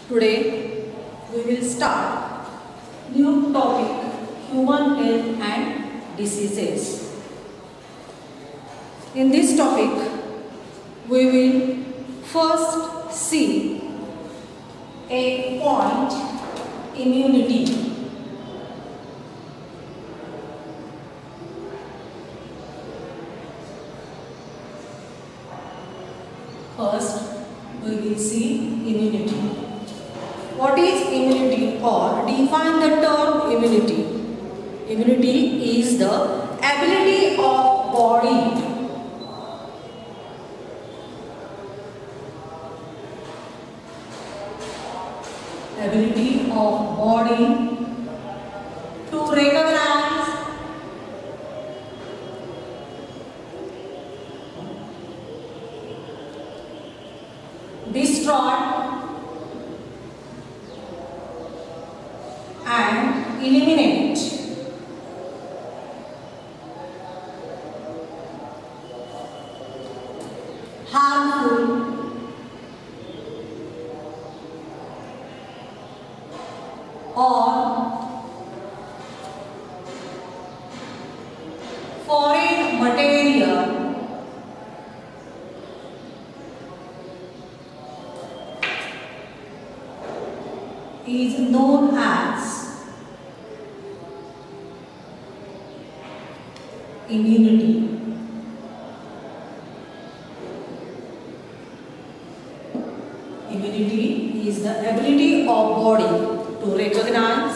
Today we will start new topic, human health and diseases. In this topic we will first see a point, immunity. First we will see immunity. What is immunity, or define the term immunity? Immunity is the ability of body to recognize, destroy and eliminate harmful or foreign material is known as immunity. Immunity is the ability of body to recognize,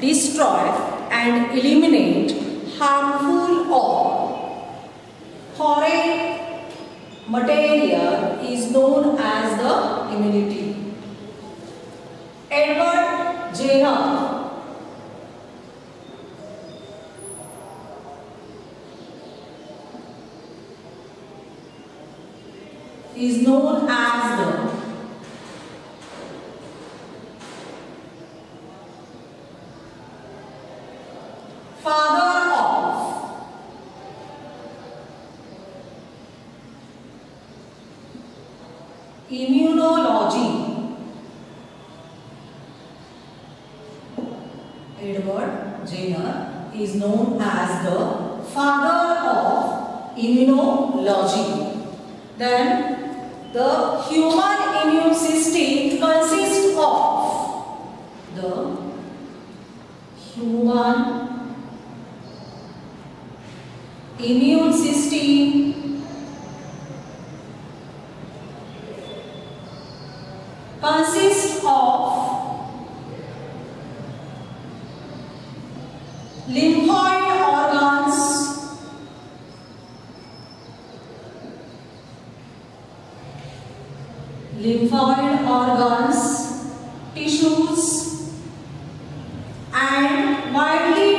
destroy and eliminate harmful or foreign material is known as the immunity. Edward Jenner is known as the father of immunology. Edward Jenner is known as the father of immunology. Then the human immune system consists of the human immune system consists of lymphoid organs, tissues and widely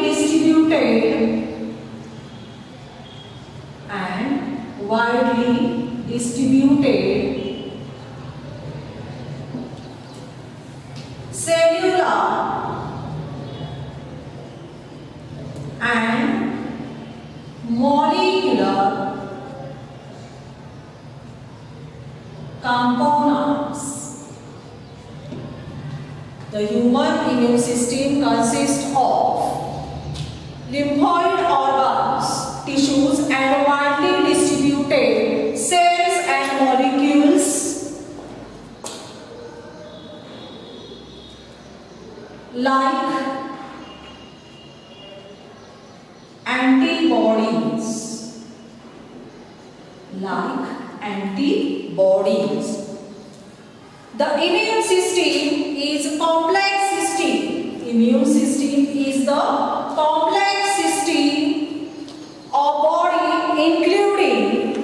distributed cellular and molecular components. The human immune system consists of lymphoid organs, tissues and widely distributed cells and molecules like antibodies. The immune system is a complex system. Immune system is the complex system of body including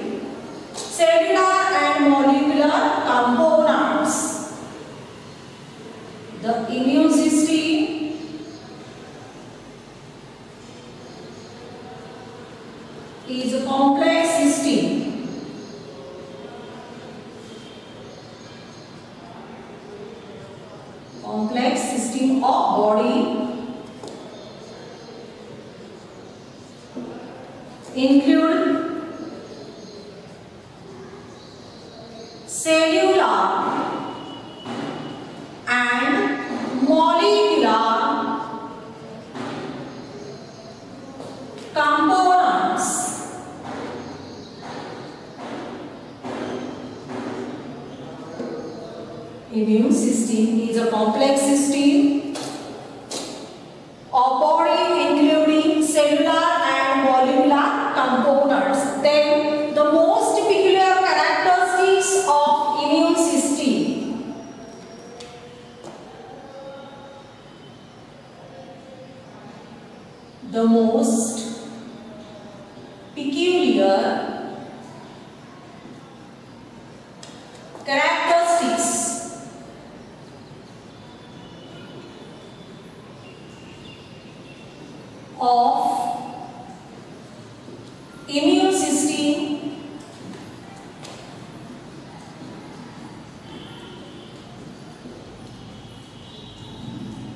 cellular and molecular components. The immune system is a complex system of body include cellular and Immune system is a complex system of body including cellular and molecular components. Then the most peculiar characteristics of immune system. The most peculiar characteristics of immune system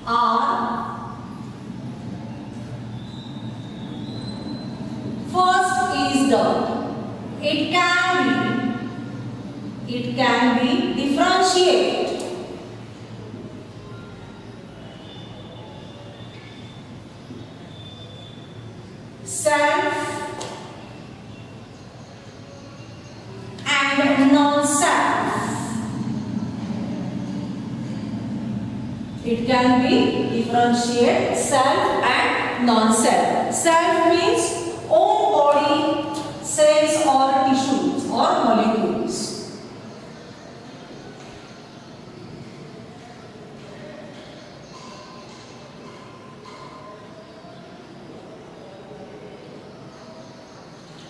are: first is it can be differentiated. Self and non-self. It can be differentiated self and non-self. Self means own body, cells or tissues or molecules.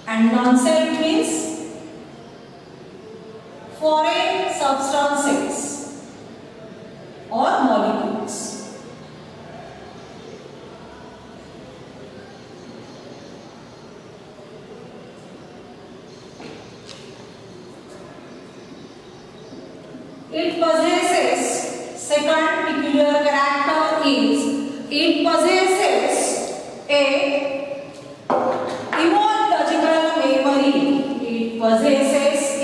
And non-self means foreign substances or molecules. It possesses, second peculiar character is, it possesses a immunological memory. It possesses a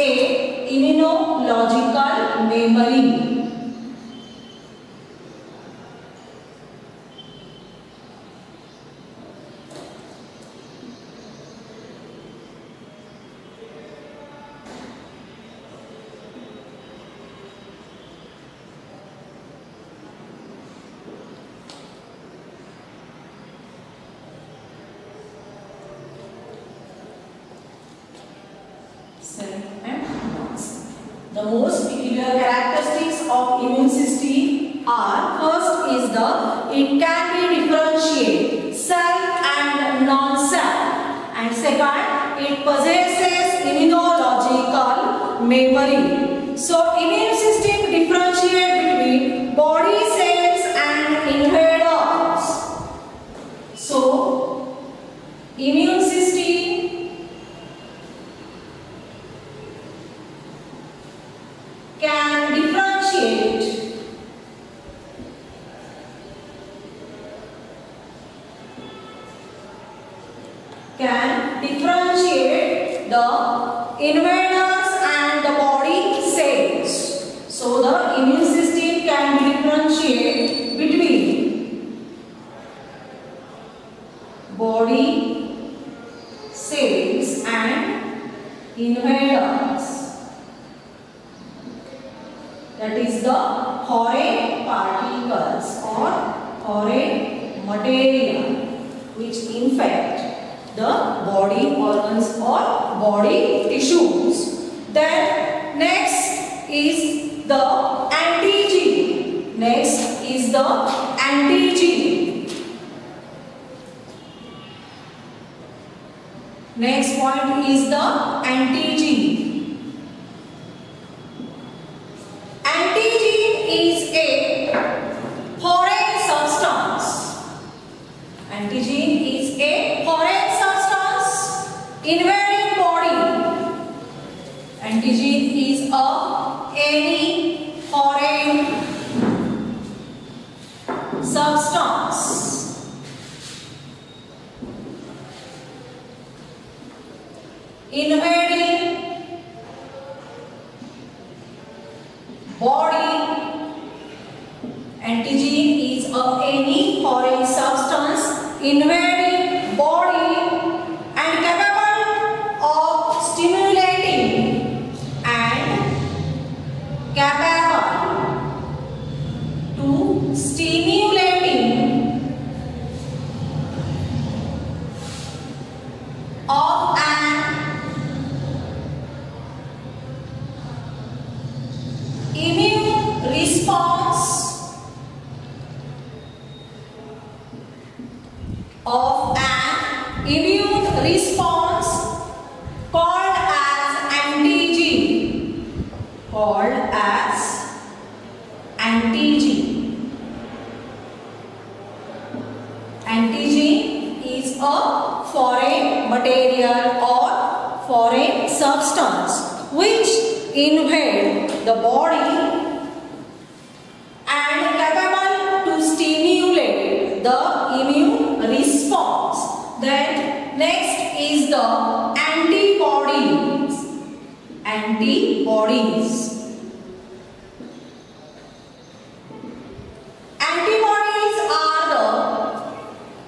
immunological memory. Self and non-self. The most peculiar characteristics of immune system are: first is it can be differentiated self and non-self, and second, it possesses immunological memory. So immune system differentiate between body cells and invaders. So immune system can differentiate the invaders and the body cells. So the immune system can differentiate between body cells and invaders. That is the foreign particles or foreign material which infect the body organs or body tissues. Then next is the antigen. Next is the antigen. Next point is the antigen. Antigen is a foreign substance. Antigen is a foreign substance invading body. Antigen is any foreign substance invading body. Antigen is any foreign substance invading body and capable of stimulating and capable immune response of an immune response called as antigen, called as antigen. Antigen is a foreign material or foreign substance which invade the body and capable to stimulate the immune response. Then next is the antibodies. Antibodies.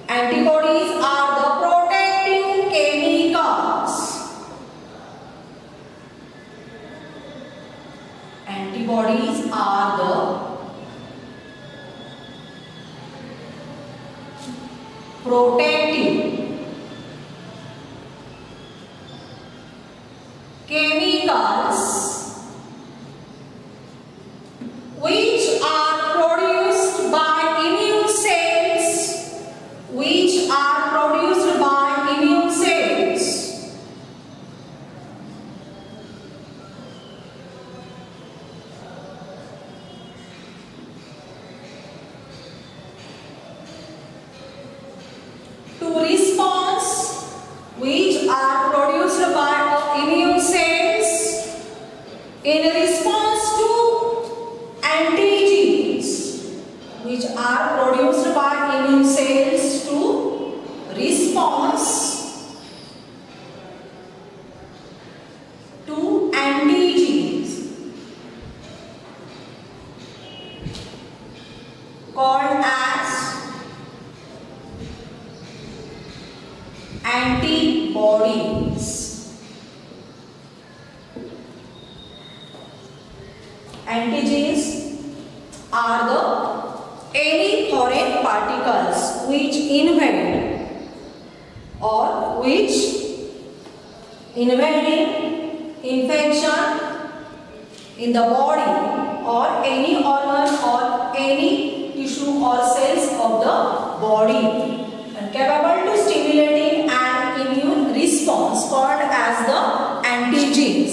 Antibodies are the protective chemicals. Antibodies are the protective chemicals which are produced by immune cells, which are produced by immune cells. To response, which are produced by immune cells in response to antigens, which are produced by immune cells to response to antigens, called as antibodies. Antigens are the any foreign particles which invade or which invading infection in the body or any organ or any tissue or cells of the body and capable to stimulating an immune response called as the antigens.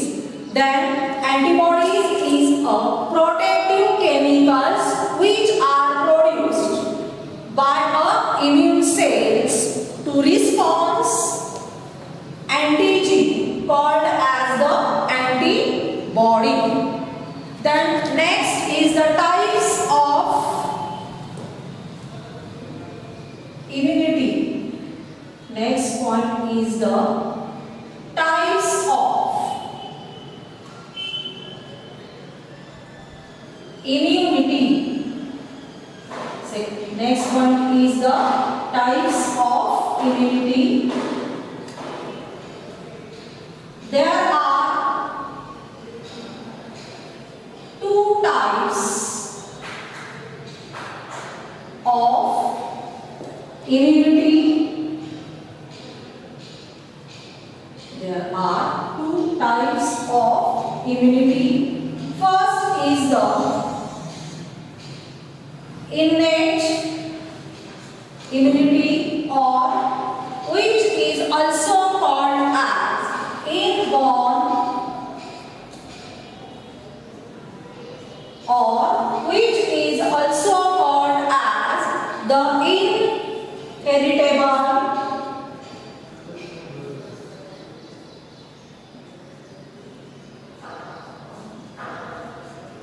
Then antibodies is a protective chemicals which are produced by immune cells to response antigen called as the antibody. Then next is the types of immunity. Next one is the types of immunity. Next one is the types of immunity. There are two types of immunity. There are two types of immunity. First is the innate immunity, or which is also called as inborn, or which is also called as the inheritable,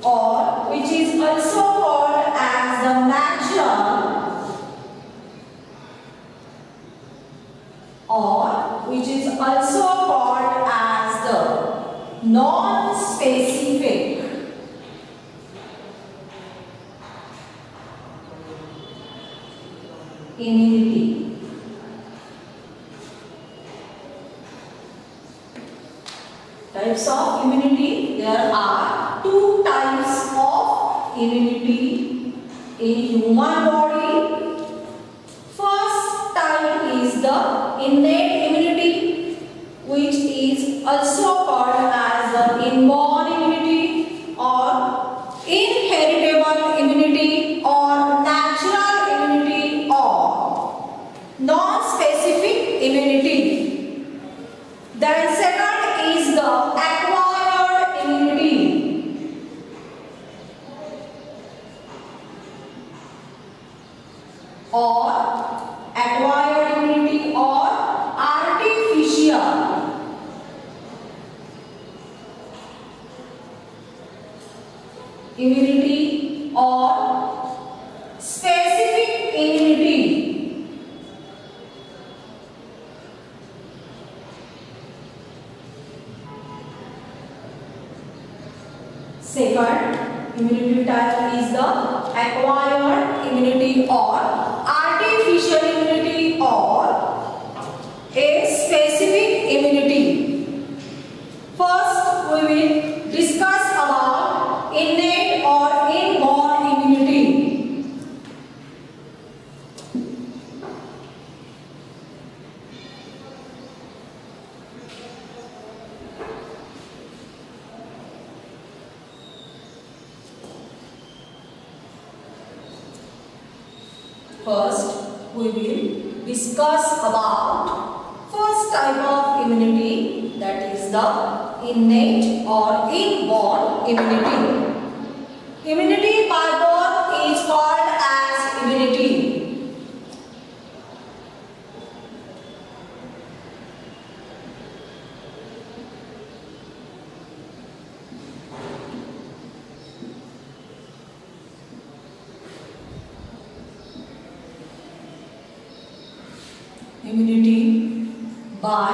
or which is also called as the natural, or which is also called as the non-specific immunity. Types of immunity. There are two types of immunity in human body. First type is the innate immunity, which is also called as the inborn immunity, or immunity or specific immunity. Second immunity type is the acquired immunity or artificial immunity or a specific immunity. First, we will discuss about innate or inborn immunity. First, we will discuss about first type of immunity, that is the innate or inborn immunity. Immunity by birth is called as immunity. Immunity by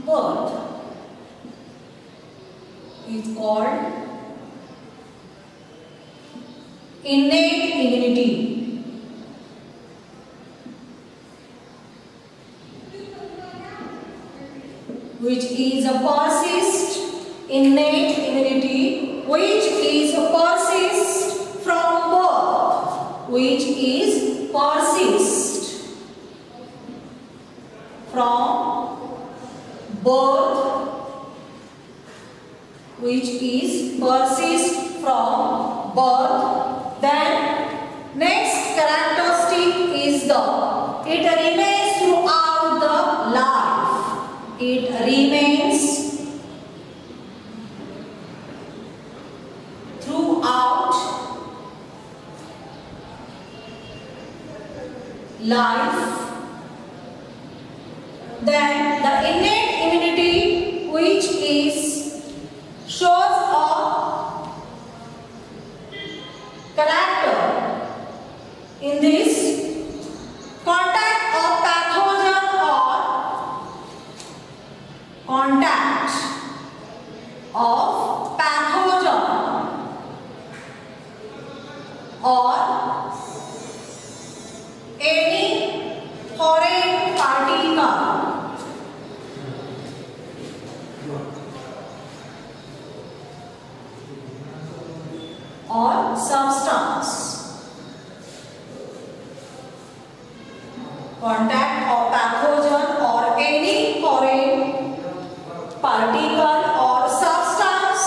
birth is called innate immunity. Which is a persist innate immunity, which is persist from birth, which is persist from birth, which is persist from birth. Then next characteristic is it remains throughout the life. It remains throughout life. Then the innate immunity, which is shows a character in this contact of pathogen or contact of pathogen or any foreign particle or substance. Contact of pathogen or any foreign particle or substance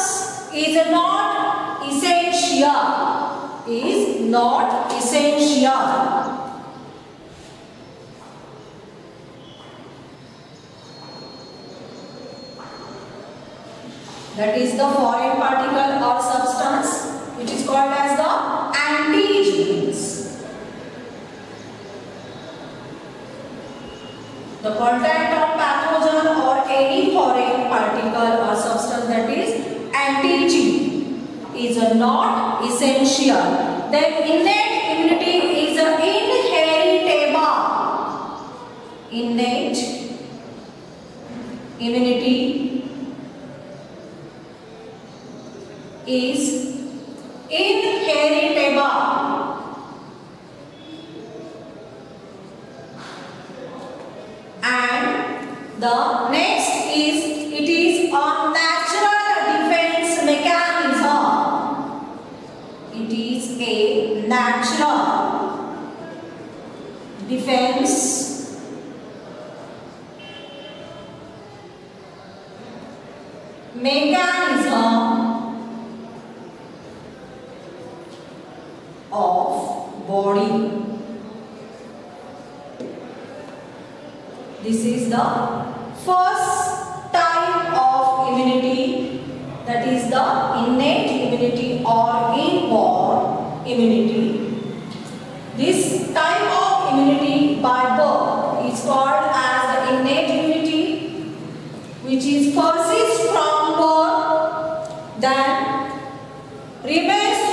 is not essential. Is not essential. That is the foreign particle or substance, which is called as the antigens. The contact of pathogen or any foreign particle or substance, that is antigen, is not essential. Then innate immunity is inheritable. Innate immunity is inheritable. And the next is it is a natural defense mechanism. It is a natural defense mechanism of body. This is the first type of immunity, that is the innate immunity or inborn immunity. This type of immunity by birth is called as the innate immunity, which is persists from birth, then remains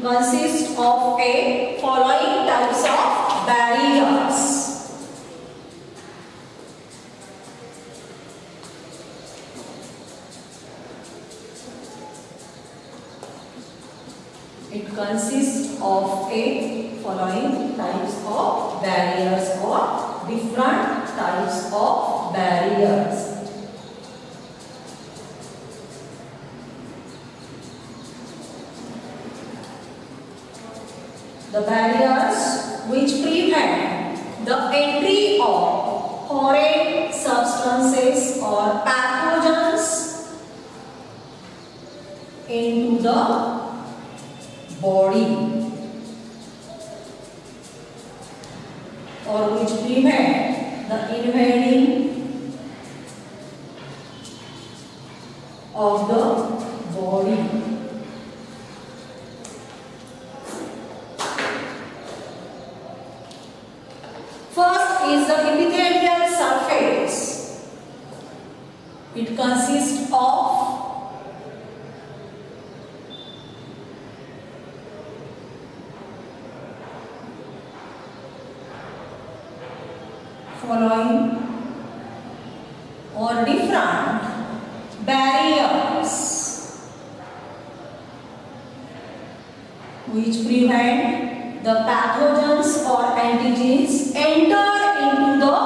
consists of a following types of barriers. It consists of a following types of barriers or different types of barriers. The barriers which prevent the entry of foreign substances or pathogens into the body, or which prevent the invading of the body. First is the epithelial surface. It consists of following or different barriers which prevent the pathogens or antigens enter into the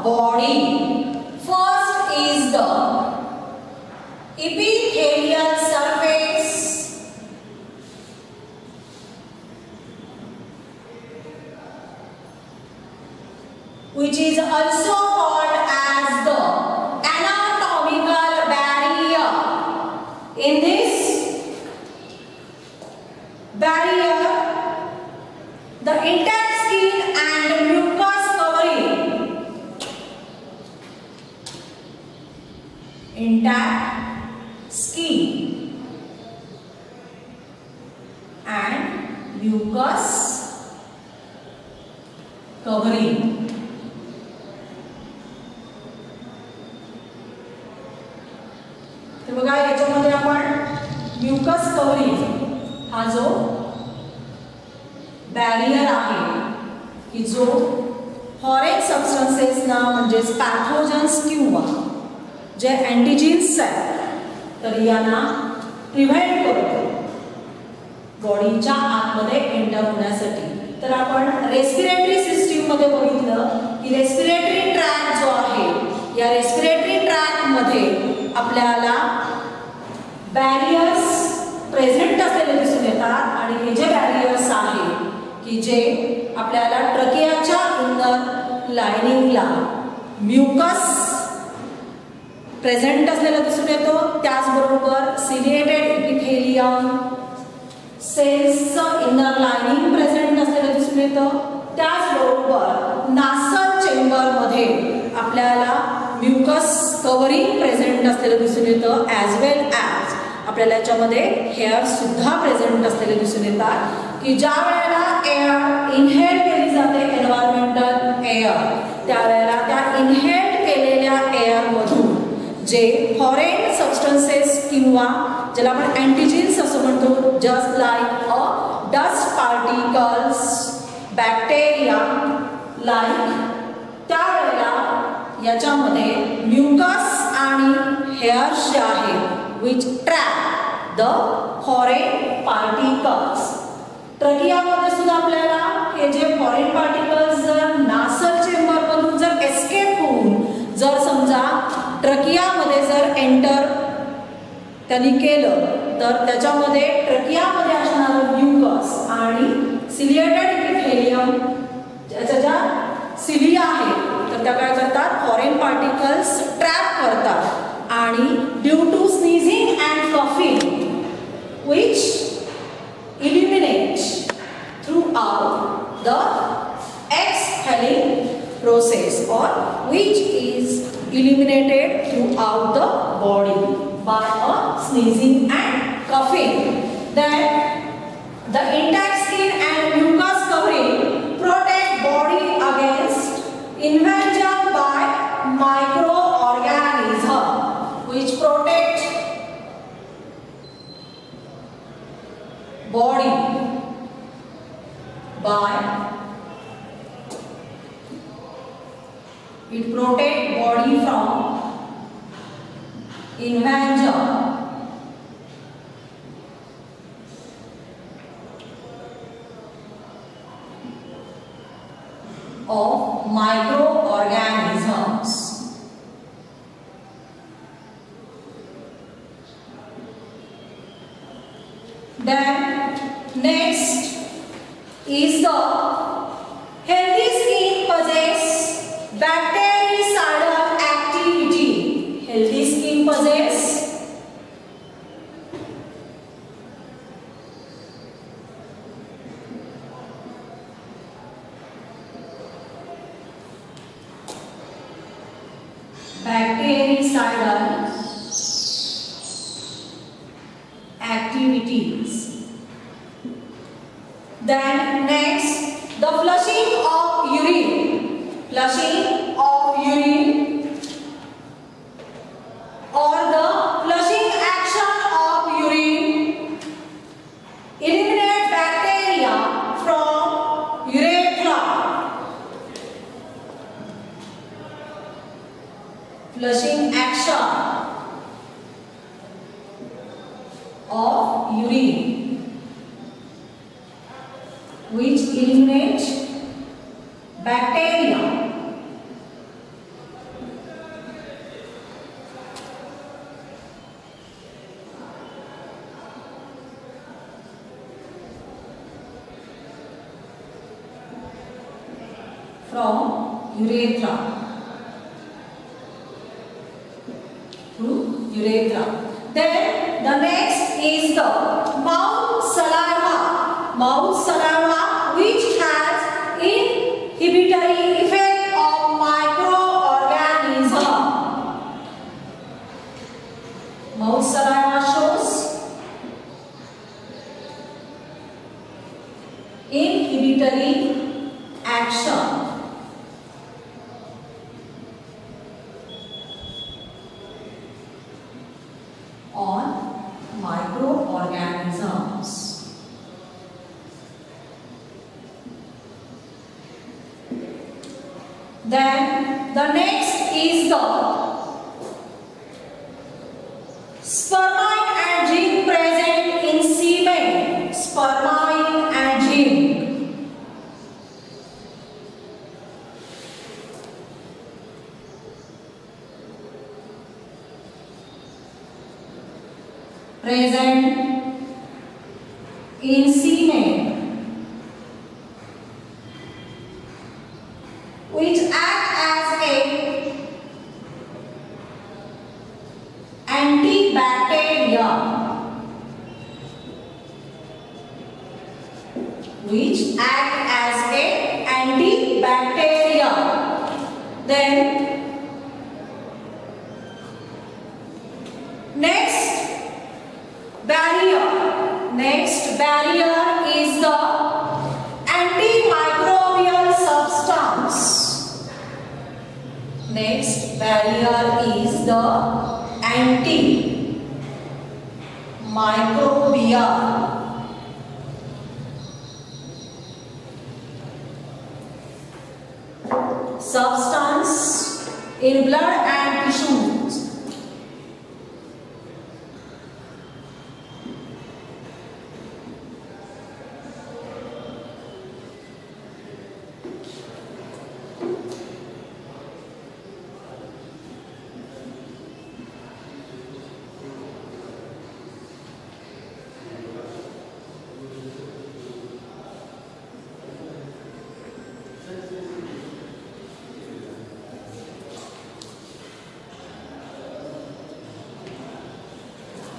body. First is the epithelial surface, which is also called as the anatomical barrier. In this barrier, the intact skin and mucus covering, intact skin and mucus covering. तर बघा याच्यामध्ये आपण mucus covering हा जो barrier आहे की जो foreign सबस्टन्सेसना म्हणजेच पॅथोजन्स किंवा जे अँटीजेन्स आहेत तर यांना प्रिव्हेंट करतो बॉडीच्या आतमध्ये एंटर होण्यासाठी. तर आपण रेस्पिरेटरी सिस्टीम मध्ये बघितलं की रेस्पिरेटरी ट्रॅक जो आहे या रेस्पिरेटरी ट्रॅक मध्ये आपल्याला बॅरियर्स प्रेझेंट असलेले दिसून येतात आणि हे जे बॅरियर्स आहेत की जे आपल्याला ट्रकियाच्या इनर लायनिंगला म्युकस प्रेझेंट असलेला दिसून येतो. त्याचबरोबर सिलिएटेड इपिथेलियम सेल्सचं इनर लायनिंग प्रेझेंट असलेलं दिसून येतं. त्याचबरोबर नासल चेंबरमध्ये आपल्याला म्युकस कव्हरिंग प्रेझेंट असलेलं दिसून येतं. ॲज वेल ॲज आपल्याला याच्यामध्ये हेअर सुद्धा प्रेझेंट असलेले दिसून येतात की ज्या वेळेला एअर इनहेल केली जाते एन्व्हायरमेंटल एअर त्यावेळेला त्या इनहेल केलेल्या एअरमधून जे फॉरेन सबस्टन्सेस किंवा ज्याला आपण अँटीजेन्स असं म्हणतो just like a dust particles bacteria like त्यावेळेला याच्यामध्ये म्युकस आणि हेअर्स जे आहेत which trap the foreign particles. ट्रकियामध्ये सुद्धा आपल्याला हे जे फॉरेन पार्टिकल्स जर नासल चेंबर मधून जर एस्केप होऊन जर समजा ट्रकियामध्ये जर एंटर त्यांनी केलं तर त्याच्यामध्ये ट्रकियामध्ये असणारं म्युकस आणि सिलिएटेड इपिथेलियम ज्याच्या ज्या सिलिया आहेत तर त्या काय करतात फॉरेन पार्टिकल्स ट्रॅप करतात आणि due to sneezing and coughing which eliminate throughout the exhaling process or which is eliminated throughout the body by a sneezing and coughing. Then the intact skin and mucus covering protect body against invasion by microorganisms which protect body by it protect body from invasion of microorganisms. Then next is the healthy skin possess bactericidal activity. Healthy skin possess bactericidal activities. Then next, the flushing of urine. Flushing of urine or the flushing action of urine eliminate bacteria from urethra. Flushing action of urine which eliminate bacteria from urethra. Through urethra. Then the next is the mouth saliva. Mouth saliva which has inhibitory effect of microorganism. Mouth saliva shows inhibitory action on microorganisms. Then the next is the spermine and gene present in semen. Spermine and gene. Present in semen which act as a antibacterial. Which act as a antibacterial. Then next barrier. Next barrier is the antimicrobial substance. Next barrier is the antimicrobial substance in blood and tissues.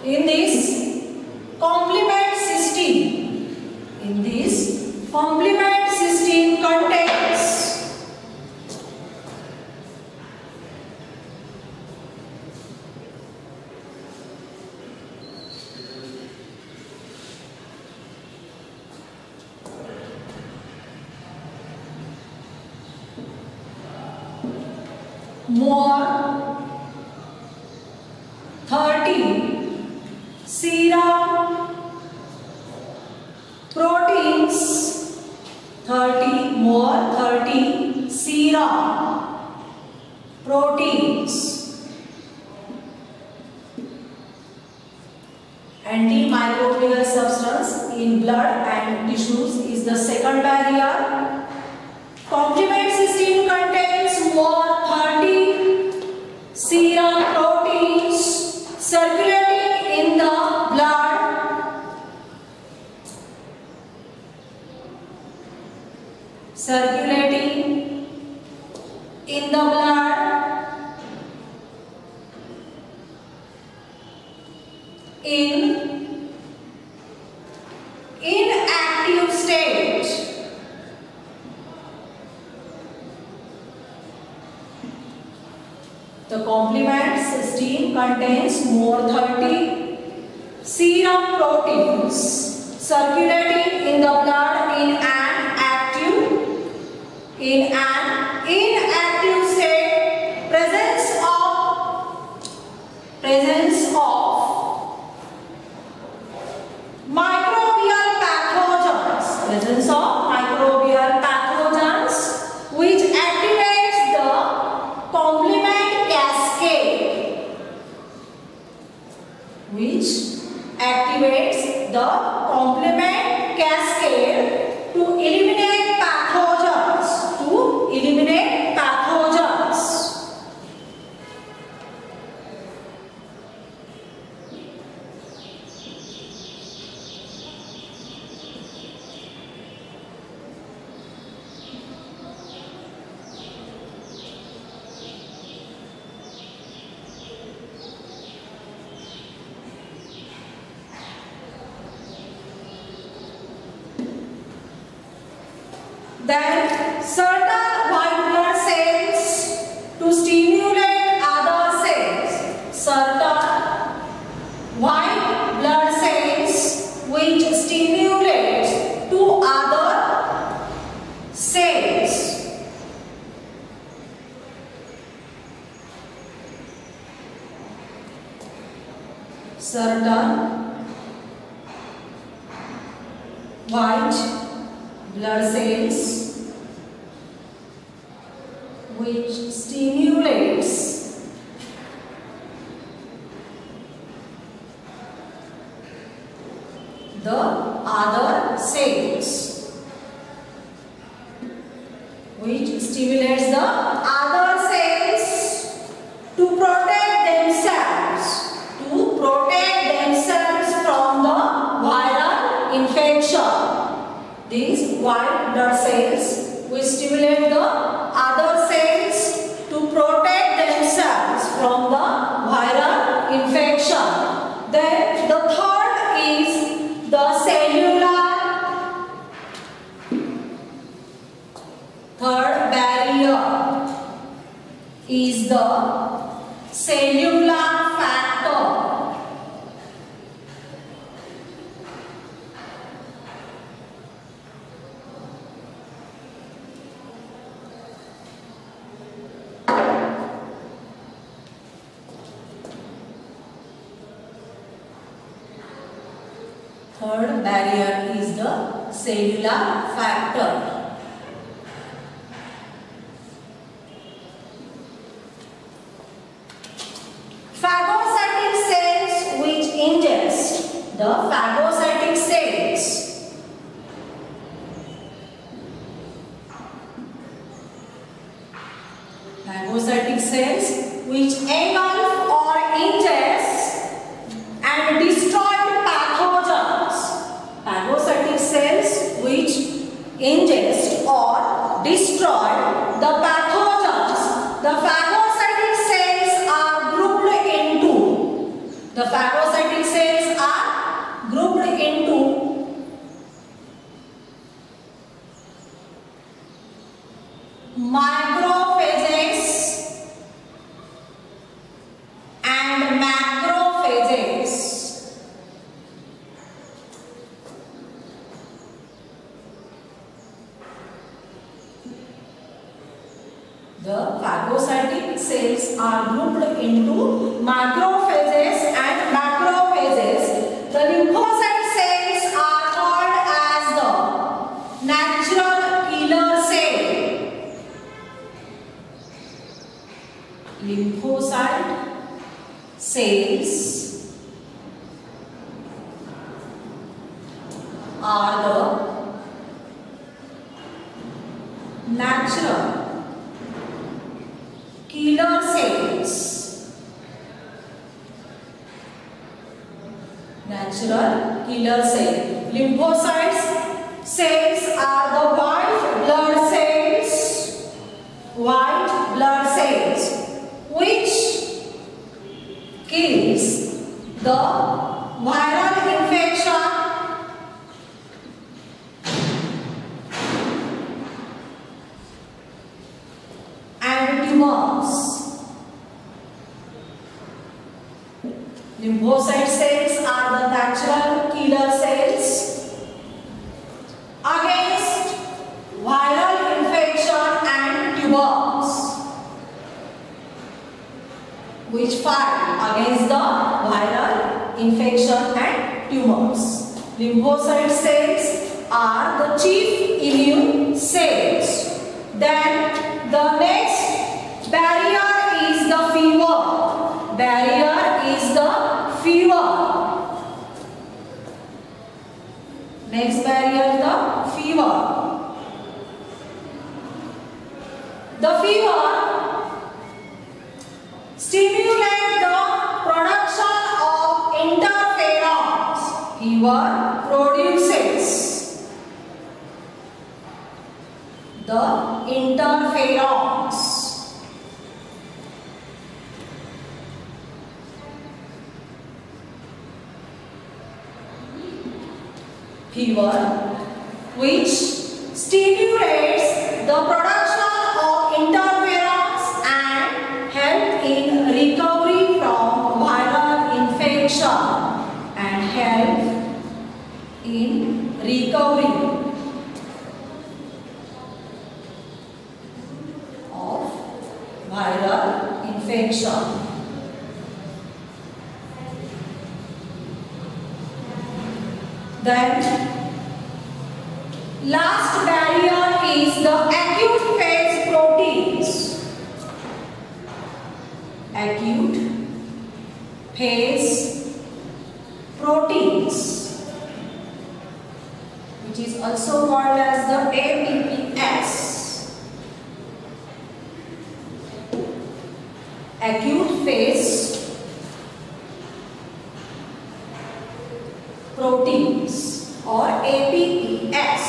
In this complement system contains more 30 serum proteins, 30 serum proteins. Antimicrobial substance in blood and tissues is the second barrier. Complement system contains more 30 serum proteins circulating in the blood. Circulating in the blood. In inactive state. The complement system contains more 30 serum proteins circulating in the blood in an inactive state. Presence of microbial pathogens which activates the complement cascade to eliminate pathogens. Then certain white blood cells to stimulate other cells. Certain white blood cells which stimulate to other cells. Certain white blood cells which stimulates the other cells. Which stimulates the other cells to protect themselves from the viral infection. These white blood cells which stimulate the other cells to protect themselves from the viral infection. Then the third is the third barrier is the cellular factor. Third barrier is the cellular factor. Phagocytic cells which ingest the phagocytic cells. Phagocytic cells which engulf or ingest and destroy pathogens. Phagocytic cells which ingest or destroy the pathogens. The phagocytic cells are grouped into microphages and macrophages. The phagocytic cells are grouped into macrophages and macrophages. The lymphocyte cells are called as the natural cells are the natural killer cells. Natural killer cell. Lymphocytes cells are the white blood cells. White blood cells which kills the viral infection and tumors. Lymphocyte cells are the natural killer cells against viral infection and tumors, which fight against the viral infection and tumors. Lymphocyte cells are the chief immune cells. Then the next barrier is the fever. Barrier is the fever. Next barrier is the fever. The fever stimulates the production of interferons. Fever produces the interferons. Fever which stimulates the production of interferons and help in recovery from viral infection and help in recovery of viral infection. Then last barrier is the acute phase proteins. Acute phase proteins, which is also called as the APPS. Acute phase proteins or APPS.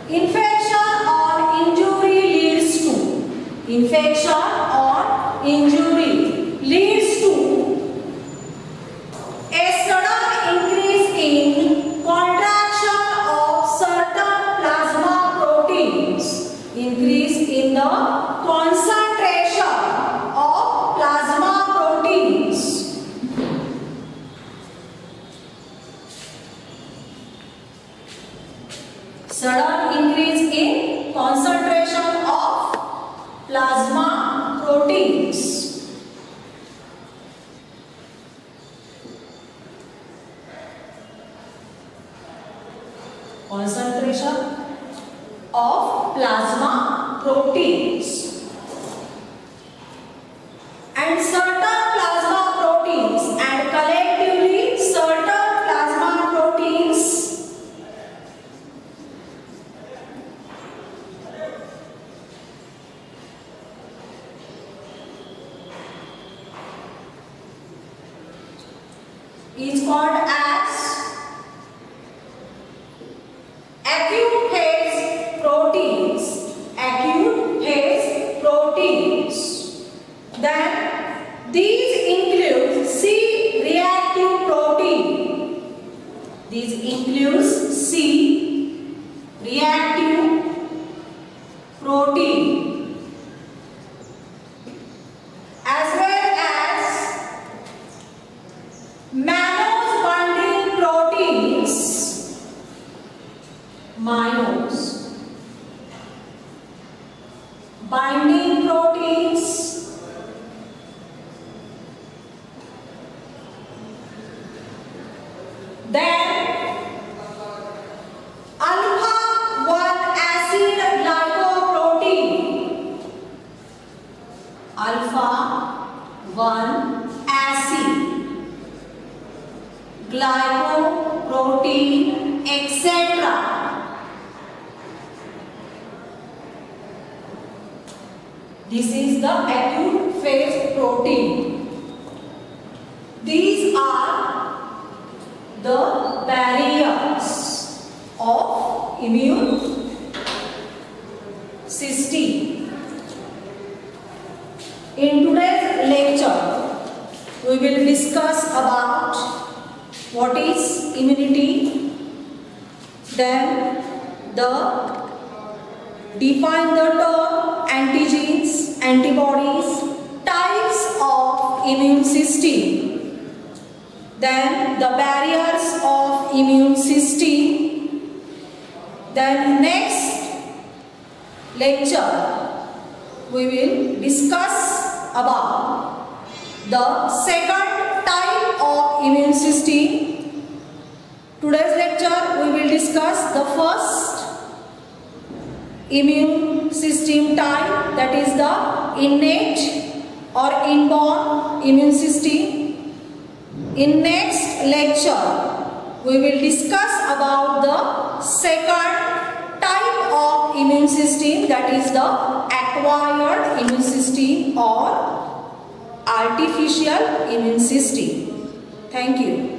Infection or injury leads to. Infection or injury leads to a sudden increase in contraction of certain plasma proteins. Increase in the concentration of plasma proteins. Sudden increase in concentration of plasma proteins. Concentration of plasma proteins. And certain plasma proteins and collectively certain plasma proteins is called as acute phase proteins. Acute phase proteins. Then these include C-reactive protein. These includes C-reactive protein as well as mannose binding proteins. Mannose binding proteins. Then protein, etc. This is the acute phase protein. These are the barriers of immune system. In today's lecture, we will discuss about what is immunity, then define the term antigens, antibodies, types of immune system, then the barriers of immune system. Then next lecture we will discuss about the second type of immune system. Today's lecture we will discuss the first immune system type, that is the innate or inborn immune system. In next lecture we will discuss about the second type of immune system, that is the acquired immune system or artificial immune system. Thank you.